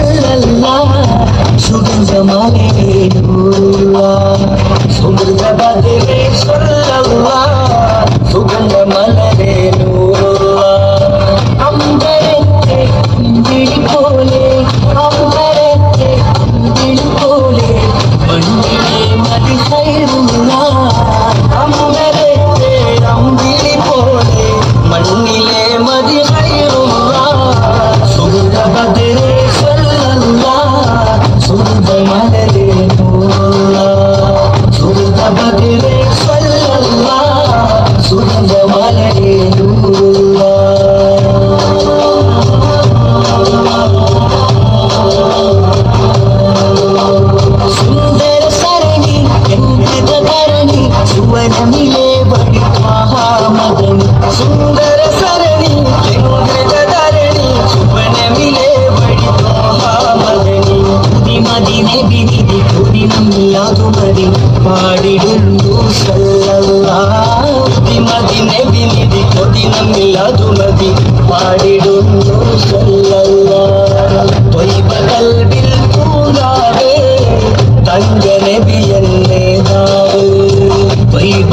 सल्लल्लाह सुगंध माले नूरुल्लाह सुगंध बदले सल्लल्लाह सुगंध मलरे नूरुल्लाह अंबरते अंबिड़ी पोले अंबरते अंबिड़ी पोले मंडिले मदि खैरुल्लाह अंबरते अंबिड़ी पोले मंडिले मदि खैरुल्लाह सुगंध बदले सुगंध मलरे नूरुल्लाह सुगंध बदले सल्लल्लाह सुगंध मलरे नूरुल्लाह सुंदर सरणी चंद्र धरणी सुवन मिले बड़ी महामदनी सुंदर सरणी चंद्र धरणी सुवन मिले बड़ी महामदनी മദിനെ ബിനിതി കുടി നമ്മിയാതുമതി പാടിടുന്നു സല്ലല്ലാഹ് മദിനെ ബിനിതി കുടി നമ്മിയാതുമതി പാടിടുന്നു സല്ലല്ലാഹ് ത്വയ്ബ കൽബിൽ പൂങ്കാവേ തങ്ക നബിയൻ നേതാവ് ത്വയ്ബ